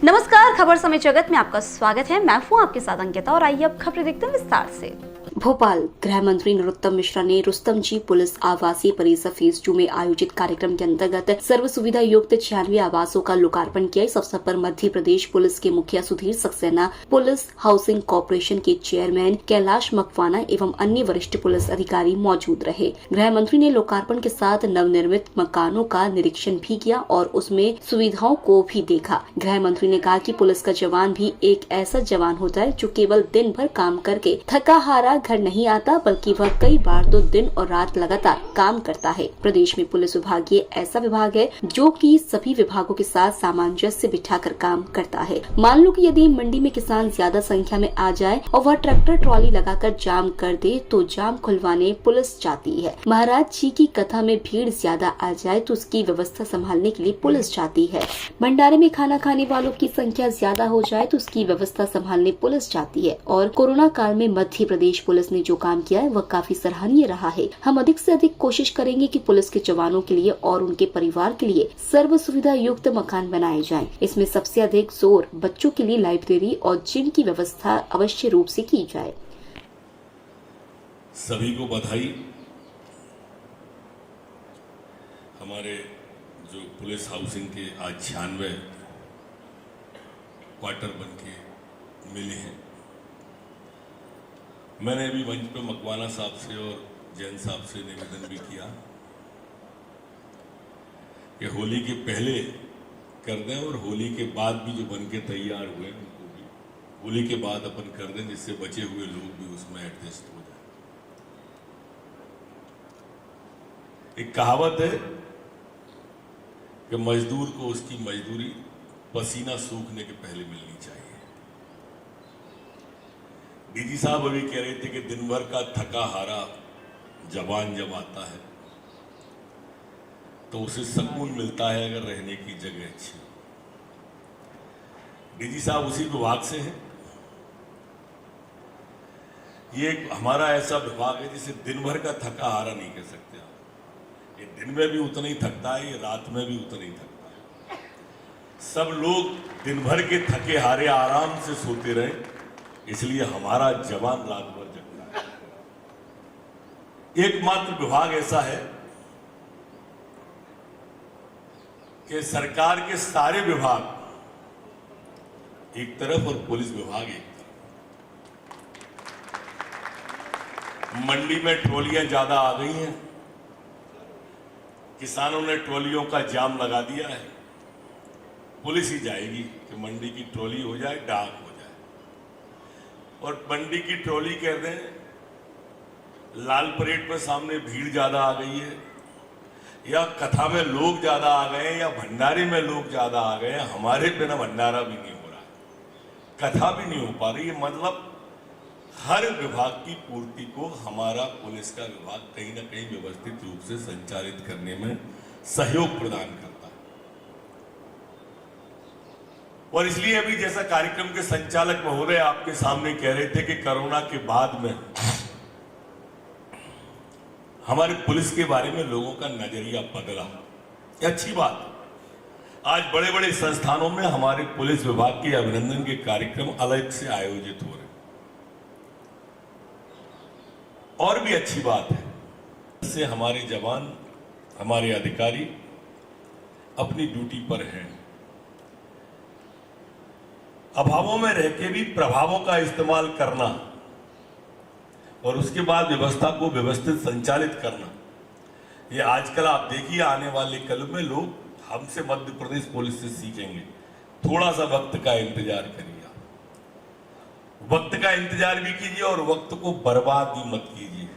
नमस्कार, खबर समय जगत में आपका स्वागत है। मैं हूं आपके साथ अंकिता और आइए अब खबरें देखते हैं विस्तार से। भोपाल गृह मंत्री नरोत्तम मिश्रा ने रुस्तम जी पुलिस आवासीय परिसर फेज 2 में आयोजित कार्यक्रम के अंतर्गत सर्व सुविधा युक्त 96 आवासों का लोकार्पण किया। इस अवसर पर मध्य प्रदेश पुलिस के मुखिया Sudhir Saxena, police housing corporation के चेयरमैन कैलाश मकवाना एवं अन्य वरिष्ठ पुलिस अधिकारी मौजूद रहे। गृह मंत्री ने लोकार्पण के साथ नवनिर्मित मकानों का निरीक्षण भी किया और उसमें सुविधाओं को भी देखा। गृह मंत्री ने कहा कि पुलिस का जवान भी एक ऐसा जवान होता है जो केवल दिन भर काम करके थका हारा घर नहीं आता, बल्कि वह कई बार तो दिन और रात लगातार काम करता है। प्रदेश में पुलिस विभाग ये ऐसा विभाग है जो कि सभी विभागों के साथ सामंजस्य बिठाकर काम करता है। मान लो कि यदि मंडी में किसान ज्यादा संख्या में आ जाए और वह ट्रैक्टर ट्रॉली लगाकर जाम कर दे तो जाम खुलवाने पुलिस जाती है। महाराज जी की कथा में भीड़ ज्यादा आ जाए तो उसकी व्यवस्था संभालने के लिए पुलिस जाती है। भंडारे में खाना खाने वालों की संख्या ज्यादा हो जाए तो उसकी व्यवस्था संभालने पुलिस जाती है। और कोरोना काल में मध्य प्रदेश पुलिस ने जो काम किया है वह काफी सराहनीय रहा है। हम अधिक से अधिक कोशिश करेंगे कि पुलिस के जवानों के लिए और उनके परिवार के लिए सर्व सुविधा युक्त मकान बनाए जाएं। इसमें सबसे अधिक जोर बच्चों के लिए लाइब्रेरी और जिम की व्यवस्था अवश्य रूप से की जाए। सभी को बधाई। हमारे जो पुलिस हाउसिंग के आज 96 क्वार्टर बन के मिले हैं। मैंने अभी मंच पे मकवाना साहब से और जैन साहब से निवेदन भी किया कि होली के पहले कर दें और होली के बाद भी जो बन के तैयार हुए उनको भी होली के बाद अपन कर दें, जिससे बचे हुए लोग भी उसमें एडजस्ट हो जाए। एक कहावत है कि मजदूर को उसकी मजदूरी पसीना सूखने के पहले मिलनी चाहिए। डीजी साहब अभी कह रहे थे कि दिन भर का थका हारा जवान जब आता है तो उसे सुकून मिलता है अगर रहने की जगह अच्छी। डीजी साहब उसी विभाग से हैं। ये हमारा ऐसा विभाग है जिसे दिन भर का थका हारा नहीं कह सकते आप। ये दिन में भी उतना ही थकता है, ये रात में भी उतना ही थकता है। सब लोग दिन भर के थके हारे आराम से सोते रहे, इसलिए हमारा जवान रात भर जगता है। एकमात्र विभाग ऐसा है कि सरकार के सारे विभाग एक तरफ और पुलिस विभाग एक तरफ। मंडी में ट्रॉलियां ज्यादा आ गई हैं, किसानों ने ट्रॉलियों का जाम लगा दिया है। पुलिस ही जाएगी कि मंडी की ट्रॉली हो जाए, डाक हो जाए। और मंडी की ट्रॉली कह दें लाल परेड पर सामने भीड़ ज्यादा आ गई है, या कथा में लोग ज्यादा आ गए, या भंडारे में लोग ज्यादा आ गए, हमारे बिना भंडारा भी नहीं हो रहा है, कथा भी नहीं हो पा रही है। मतलब हर विभाग की पूर्ति को हमारा पुलिस का विभाग कहीं ना कहीं व्यवस्थित रूप से संचालित करने में सहयोग प्रदान करता है। और इसलिए अभी जैसा कार्यक्रम के संचालक महोदय आपके सामने कह रहे थे कि कोरोना के बाद में हमारे पुलिस के बारे में लोगों का नजरिया बदला, ये अच्छी बात। आज बड़े बड़े संस्थानों में हमारे पुलिस विभाग के अभिनंदन के कार्यक्रम अलग से आयोजित हो रहे। और भी अच्छी बात है, इससे हमारे जवान, हमारे अधिकारी अपनी ड्यूटी पर हैं। अभावों में रह के भी प्रभावों का इस्तेमाल करना और उसके बाद व्यवस्था को व्यवस्थित संचालित करना, ये आजकल आप देखिए आने वाले कल में लोग हमसे मध्य प्रदेश पुलिस से सीखेंगे। थोड़ा सा वक्त का इंतजार करिए, वक्त का इंतजार भी कीजिए और वक्त को बर्बाद भी मत कीजिए,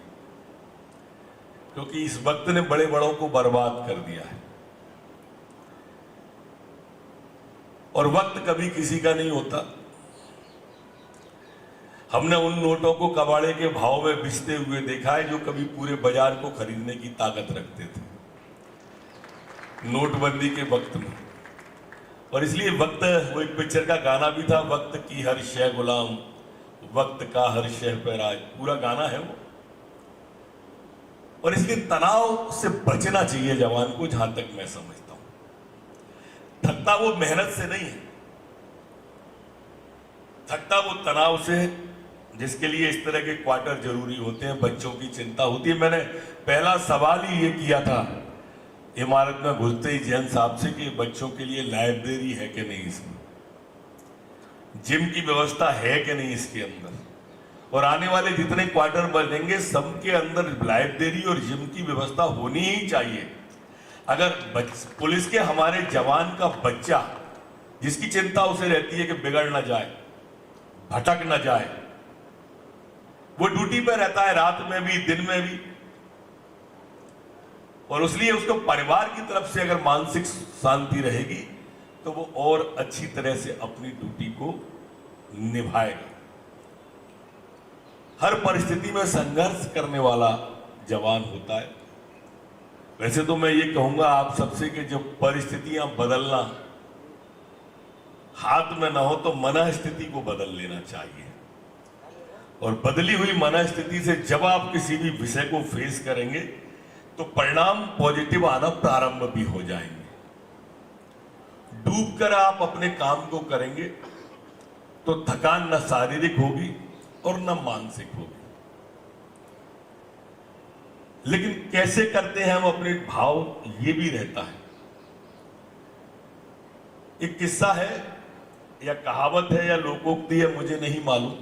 क्योंकि इस वक्त ने बड़े बड़ों को बर्बाद कर दिया है। और वक्त कभी किसी का नहीं होता। हमने उन नोटों को कबाड़े के भाव में बिकते हुए देखा है जो कभी पूरे बाजार को खरीदने की ताकत रखते थे नोटबंदी के वक्त में। और इसलिए वक्त, वो एक पिक्चर का गाना भी था, वक्त की हर शय गुलाम, वक्त का हर शय पे राज, पूरा गाना है वो। और इसलिए तनाव से बचना चाहिए जवान को, जहां तक मैं समझता हूं। थकता वो मेहनत से नहीं है, थकता वो तनाव से है, जिसके लिए इस तरह के क्वार्टर जरूरी होते हैं, बच्चों की चिंता होती है। मैंने पहला सवाल ही ये किया था इमारत में घुसते ही जैन साहब से कि बच्चों के लिए लाइब्रेरी है कि नहीं, इसमें जिम की व्यवस्था है कि नहीं इसके अंदर, और आने वाले जितने क्वार्टर बनेंगे सबके अंदर लाइब्रेरी और जिम की व्यवस्था होनी ही चाहिए। अगर पुलिस के हमारे जवान का बच्चा जिसकी चिंता उसे रहती है कि बिगड़ ना जाए, भटक ना जाए, वो ड्यूटी पे रहता है रात में भी दिन में भी, और इसलिए उसको परिवार की तरफ से अगर मानसिक शांति रहेगी तो वो और अच्छी तरह से अपनी ड्यूटी को निभाएगा। हर परिस्थिति में संघर्ष करने वाला जवान होता है। वैसे तो मैं ये कहूंगा आप सबसे कि जो परिस्थितियां बदलना हाथ में ना हो तो मन स्थिति को बदल लेना चाहिए, और बदली हुई मन स्थिति से जब आप किसी भी विषय को फेस करेंगे तो परिणाम पॉजिटिव आना प्रारंभ भी हो जाएंगे। डूबकर आप अपने काम को करेंगे तो थकान न शारीरिक होगी और न मानसिक होगी। लेकिन कैसे करते हैं हम अपने भाव, ये भी रहता है। एक किस्सा है या कहावत है या लोकोक्ति है, मुझे नहीं मालूम,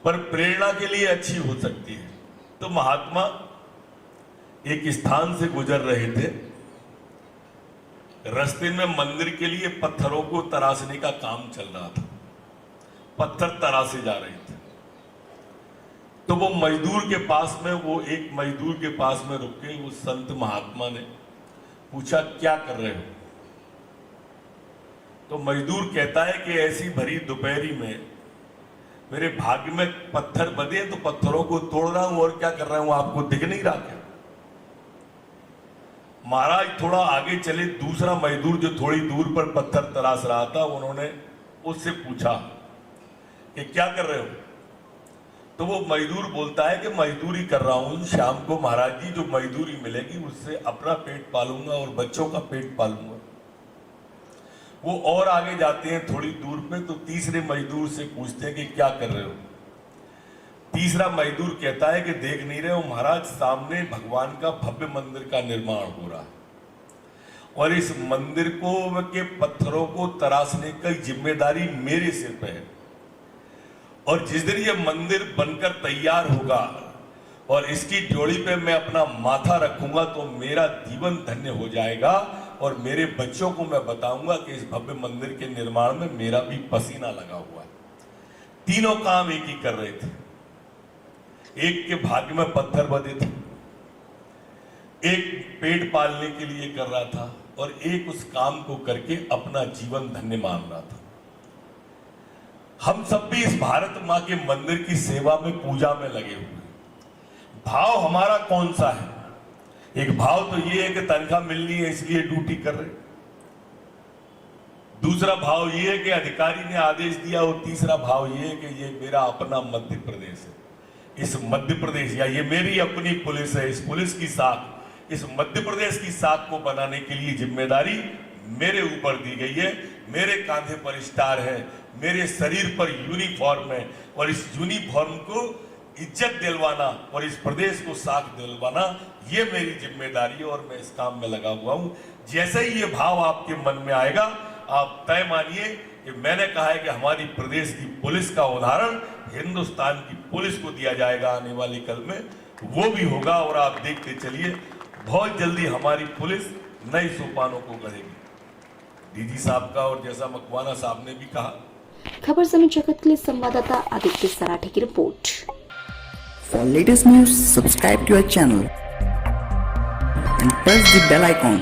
पर प्रेरणा के लिए अच्छी हो सकती है। तो महात्मा एक स्थान से गुजर रहे थे, रास्ते में मंदिर के लिए पत्थरों को तराशने का काम चल रहा था, पत्थर तराशे जा रहे थे। तो वो मजदूर के पास में, वो एक मजदूर के पास में रुक के वो संत महात्मा ने पूछा क्या कर रहे हो? तो मजदूर कहता है कि ऐसी भरी दोपहरी में मेरे भाग्य में पत्थर बंधे तो पत्थरों को तोड़ रहा हूं, और क्या कर रहा हूं आपको दिख नहीं रहा क्या? महाराज थोड़ा आगे चले, दूसरा मजदूर जो थोड़ी दूर पर पत्थर तराश रहा था, उन्होंने उससे पूछा कि क्या कर रहे हो? तो वो मजदूर बोलता है कि मजदूरी कर रहा हूं, शाम को महाराज जी जो मजदूरी मिलेगी उससे अपना पेट पालूंगा और बच्चों का पेट पालूंगा। वो और आगे जाते हैं थोड़ी दूर पे, तो तीसरे मजदूर से पूछते हैं कि क्या कर रहे हो? तीसरा मजदूर कहता है कि देख नहीं रहे हो महाराज, सामने भगवान का भव्य मंदिर का निर्माण हो रहा है, और इस मंदिर को के पत्थरों को तराशने की जिम्मेदारी मेरे सिर पे है, और जिस दिन ये मंदिर बनकर तैयार होगा और इसकी डोली पे मैं अपना माथा रखूंगा तो मेरा जीवन धन्य हो जाएगा, और मेरे बच्चों को मैं बताऊंगा कि इस भव्य मंदिर के निर्माण में मेरा भी पसीना लगा हुआ है। तीनों काम एक ही कर रहे थे। एक के भाग्य में पत्थर बंधे थे, एक पेट पालने के लिए कर रहा था, और एक उस काम को करके अपना जीवन धन्य मान रहा था। हम सब भी इस भारत मां के मंदिर की सेवा में, पूजा में लगे हुए। भाव हमारा कौन सा है? एक भाव तो ये है कि तनख्वाह मिलनी है इसलिए ड्यूटी कर रहे, दूसरा भाव ये है कि अधिकारी ने आदेश दिया, और तीसरा भाव ये है कि ये मेरा अपना मध्य प्रदेश है, इस मध्य प्रदेश या ये मेरी अपनी पुलिस है, इस पुलिस की साख, इस मध्य प्रदेश की साख को बनाने के लिए जिम्मेदारी मेरे ऊपर दी गई है। मेरे कांधे पर स्टार है, मेरे शरीर पर यूनिफॉर्म है, और इस यूनिफॉर्म को इज्जत दिलवाना और इस प्रदेश को साख दिलवाना ये मेरी जिम्मेदारी है, और मैं इस काम में लगा हुआ हूं। जैसे ही ये भाव आपके मन में आएगा, आप तय मानिए कि मैंने कहा है कि हमारी प्रदेश की पुलिस का उदाहरण हिंदुस्तान की पुलिस को दिया जाएगा आने वाले कल में, वो भी होगा। और आप देखते चलिए बहुत जल्दी हमारी पुलिस नई सोपानों को गढ़ेगी। डीजी साहब का और जैसा मकवाना साहब ने भी कहा। खबर समय जगत के लिए संवाददाता आदित्य सराठे की report. For latest news, subscribe to our channel and press the bell icon.